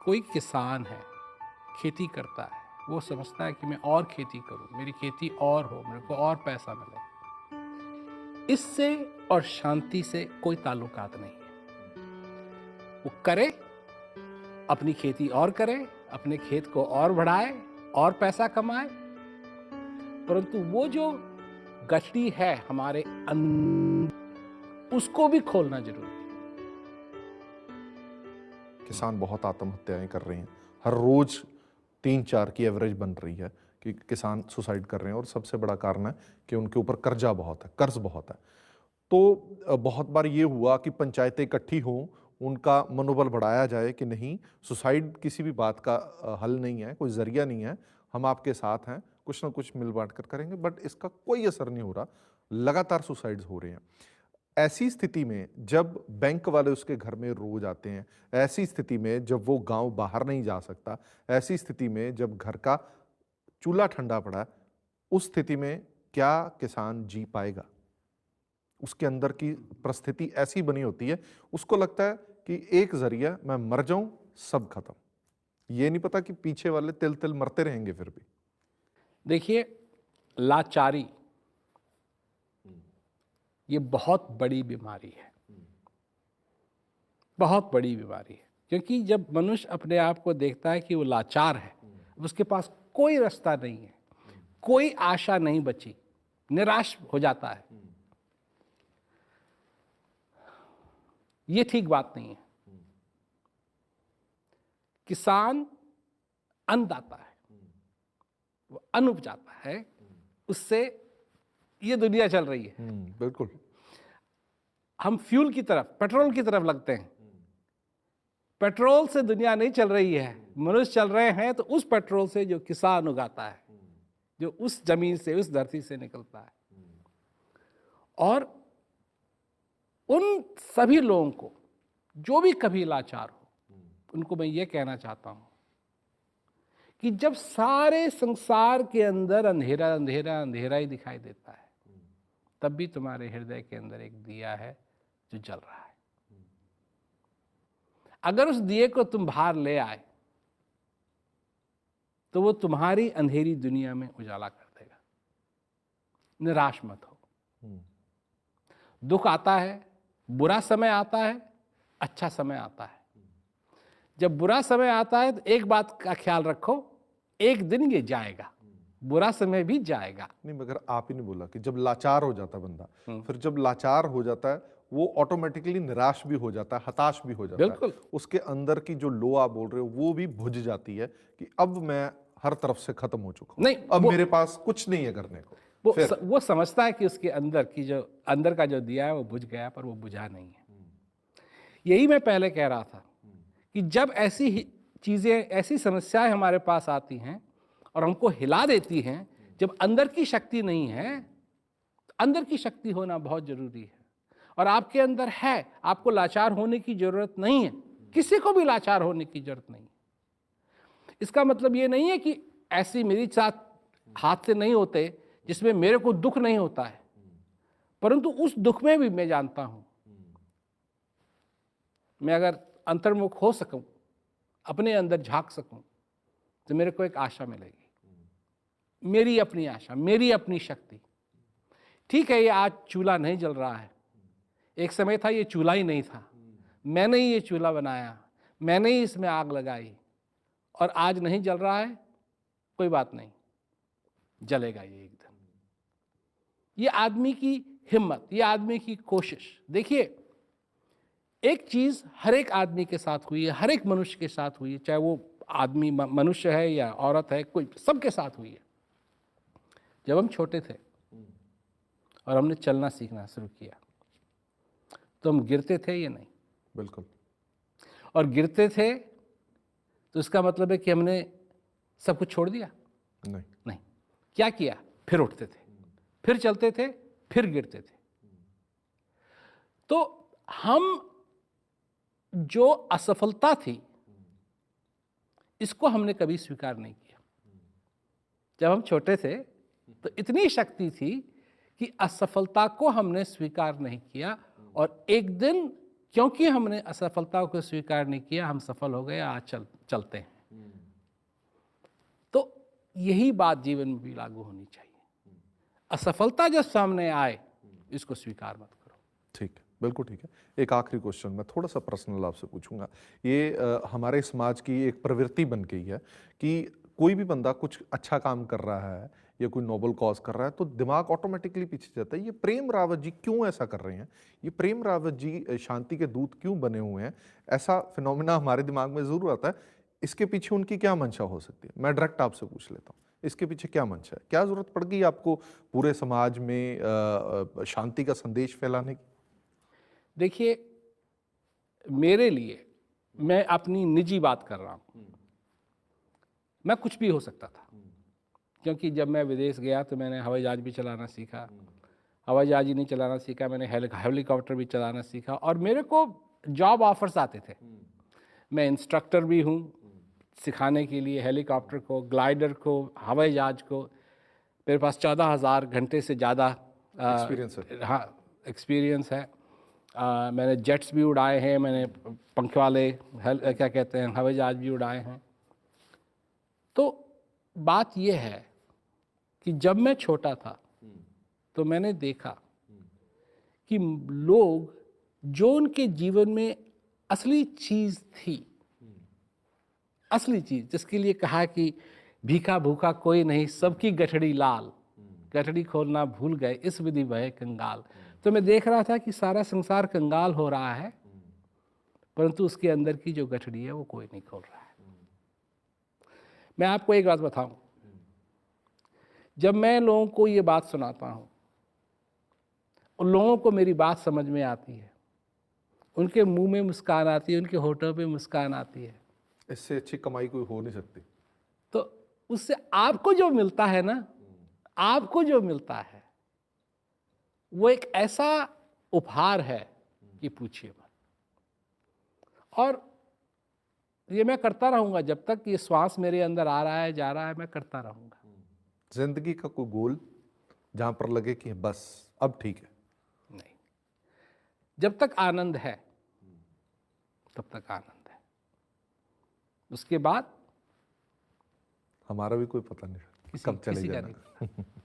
कोई किसान है, खेती करता है, वो समझता है कि मैं और खेती करूं, मेरी खेती और हो, मेरे को और पैसा मिले, इससे और शांति से कोई ताल्लुकात नहीं है। वो करे, अपनी खेती और करे, अपने खेत को और बढ़ाए और पैसा कमाए, परंतु वो जो गठरी है हमारे अंदर, उसको भी खोलना जरूरी है। किसान बहुत आत्महत्याएं कर रहे हैं, हर रोज 3-4 की एवरेज बन रही है कि किसान सुसाइड कर रहे हैं, और सबसे बड़ा कारण है कि उनके ऊपर कर्जा बहुत है, कर्ज बहुत है। तो बहुत बार ये हुआ कि पंचायतें इकट्ठी हों, उनका मनोबल बढ़ाया जाए कि नहीं, सुसाइड किसी भी बात का हल नहीं है, कोई जरिया नहीं है, हम आपके साथ हैं, कुछ ना कुछ मिल बांट कर करेंगे, बट इसका कोई असर नहीं हो रहा, लगातार सुसाइड्स हो रहे हैं। ऐसी स्थिति में जब बैंक वाले उसके घर में रोज आते हैं, ऐसी स्थिति में जब वो गांव बाहर नहीं जा सकता, ऐसी स्थिति में जब घर का चूल्हा ठंडा पड़ा है, उस स्थिति में क्या किसान जी पाएगा? उसके अंदर की परिस्थिति ऐसी बनी होती है, उसको लगता है कि एक जरिया, मैं मर जाऊं, सब खत्म। ये नहीं पता कि पीछे वाले तिल तिल मरते रहेंगे फिर भी। देखिए, लाचारी ये बहुत बड़ी बीमारी है, बहुत बड़ी बीमारी है। क्योंकि जब मनुष्य अपने आप को देखता है कि वो लाचार है, उसके पास कोई रास्ता नहीं है, कोई आशा नहीं बची, निराश हो जाता है। ये ठीक बात नहीं है। किसान अन्नदाता है, वो अन्न उपजाता है, उससे ये दुनिया चल रही है। बिल्कुल। हम फ्यूल की तरफ, पेट्रोल की तरफ लगते हैं। पेट्रोल से दुनिया नहीं चल रही है, मनुष्य चल रहे हैं तो उस पेट्रोल से जो किसान उगाता है, जो उस जमीन से, उस धरती से निकलता है। और उन सभी लोगों को जो भी कभी लाचार हो, उनको मैं ये कहना चाहता हूं कि जब सारे संसार के अंदर अंधेरा अंधेरा अंधेरा ही दिखाई देता है, तब भी तुम्हारे हृदय के अंदर एक दिया है जो जल रहा है। अगर उस दिए को तुम बाहर ले आए तो वो तुम्हारी अंधेरी दुनिया में उजाला कर देगा। निराश मत हो। दुख आता है, बुरा समय आता है, अच्छा समय आता है। जब बुरा समय आता है तो एक बात का ख्याल रखो, एक दिन ये जाएगा, बुरा समय भी जाएगा। नहीं, मगर आप ही ने बोला कि जब लाचार हो जाता बंदा, फिर जब लाचार हो जाता है वो ऑटोमेटिकली निराश भी हो जाता है, हताश भी हो जाता बिल्कुल। है। उसके अंदर की जो लो आप बोल रहे हो वो भी बुझ जाती है कि अब मैं हर तरफ से खत्म हो चुका हूं, नहीं, अब मेरे पास कुछ नहीं है करने को। वो समझता है कि उसके अंदर की जो अंदर का जो दिया है वो बुझ गया, पर वो बुझा नहीं है। यही मैं पहले कह रहा था कि जब ऐसी चीजें, ऐसी समस्याएं हमारे पास आती हैं और हमको हिला देती हैं, जब अंदर की शक्ति नहीं है, अंदर की शक्ति होना बहुत जरूरी है। और आपके अंदर है, आपको लाचार होने की जरूरत नहीं है, किसी को भी लाचार होने की जरूरत नहीं है। इसका मतलब ये नहीं है कि ऐसी मेरी साथ हादसे नहीं होते जिसमें मेरे को दुख नहीं होता है, परंतु उस दुख में भी मैं जानता हूं, मैं अगर अंतर्मुख हो सकूं, अपने अंदर झांक सकूं, तो मेरे को एक आशा मिलेगी, मेरी अपनी आशा, मेरी अपनी शक्ति। ठीक है, ये आज चूल्हा नहीं जल रहा है, एक समय था ये चूल्हा ही नहीं था, मैंने ही ये चूल्हा बनाया, मैंने ही इसमें आग लगाई, और आज नहीं जल रहा है, कोई बात नहीं, जलेगा ये एक दिन। ये आदमी की हिम्मत, ये आदमी की कोशिश। देखिए, एक चीज हर एक आदमी के साथ हुई है, हर एक मनुष्य के साथ हुई है, चाहे वो आदमी मनुष्य है या औरत है, कोई, सबके साथ हुई है। जब हम छोटे थे और हमने चलना सीखना शुरू किया तो हम गिरते थे या नहीं? बिल्कुल। और गिरते थे तो इसका मतलब है कि हमने सब कुछ छोड़ दिया? नहीं। नहीं। क्या किया? फिर उठते थे, फिर चलते थे, फिर गिरते थे। तो हम जो असफलता थी, इसको हमने कभी स्वीकार नहीं किया। जब हम छोटे थे तो इतनी शक्ति थी कि असफलता को हमने स्वीकार नहीं किया, और एक दिन क्योंकि हमने असफलता को स्वीकार नहीं किया, हम सफल हो गए, आज चलते हैं। तो यही बात जीवन में भी लागू होनी चाहिए। असफलता जब सामने आए, इसको स्वीकार मत करो। ठीक है, बिल्कुल ठीक है। एक आखिरी क्वेश्चन मैं थोड़ा सा पर्सनल आपसे पूछूंगा। ये हमारे समाज की एक प्रवृत्ति बन गई है कि कोई भी बंदा कुछ अच्छा काम कर रहा है या कोई नोबल कॉज कर रहा है तो दिमाग ऑटोमेटिकली पीछे जाता है। ये प्रेम रावत जी क्यों ऐसा कर रहे हैं? ये प्रेम रावत जी शांति के दूत क्यों बने हुए हैं? ऐसा फिनोमिना हमारे दिमाग में जरूर आता है। इसके पीछे उनकी क्या मंशा हो सकती है? मैं डायरेक्ट आपसे पूछ लेता हूँ, इसके पीछे क्या मंशा है? क्या जरूरत पड़ गई आपको पूरे समाज में शांति का संदेश फैलाने की? देखिए, मेरे लिए, मैं अपनी निजी बात कर रहा हूँ, मैं कुछ भी हो सकता था। क्योंकि जब मैं विदेश गया तो मैंने हवाई जहाज भी चलाना सीखा। हवाई जहाज ही नहीं चलाना सीखा, मैंने हेलीकॉप्टर भी चलाना सीखा, और मेरे को जॉब ऑफर्स आते थे। मैं इंस्ट्रक्टर भी हूँ सिखाने के लिए, हेलीकॉप्टर को, ग्लाइडर को, हवाई जहाज को। मेरे पास 14,000 घंटे से ज़्यादा एक्सपीरियंस है। हाँ, एक्सपीरियंस है। मैंने जेट्स भी उड़ाए हैं, मैंने पंख वाले क्या कहते हैं, हवाई जहाज भी उड़ाए हैं। तो बात यह है कि जब मैं छोटा था तो मैंने देखा कि लोग, जो उनके जीवन में असली चीज़ थी, असली चीज़ जिसके लिए कहा कि भीखा भूखा कोई नहीं, सबकी गठड़ी लाल, गठड़ी खोलना भूल गए, इस विधि भय कंगाल। तो मैं देख रहा था कि सारा संसार कंगाल हो रहा है, परंतु उसके अंदर की जो गठड़ी है वो कोई नहीं खोल रहा है। मैं आपको एक बात बताऊं, जब मैं लोगों को ये बात सुनाता हूं और लोगों को मेरी बात समझ में आती है, उनके मुंह में मुस्कान आती है, उनके होठों पे मुस्कान आती है, इससे अच्छी कमाई कोई हो नहीं सकती। तो उससे आपको जो मिलता है ना, आपको जो मिलता है वो एक ऐसा उपहार है कि पूछिए मत। और ये मैं करता रहूंगा जब तक ये श्वास मेरे अंदर आ रहा है, जा रहा है, मैं करता रहूंगा। जिंदगी का कोई गोल जहां पर लगे कि बस अब ठीक है? नहीं, जब तक आनंद है तब तक आनंद है, उसके बाद हमारा भी कोई पता नहीं कब चले किसी का जाना। नहीं पता।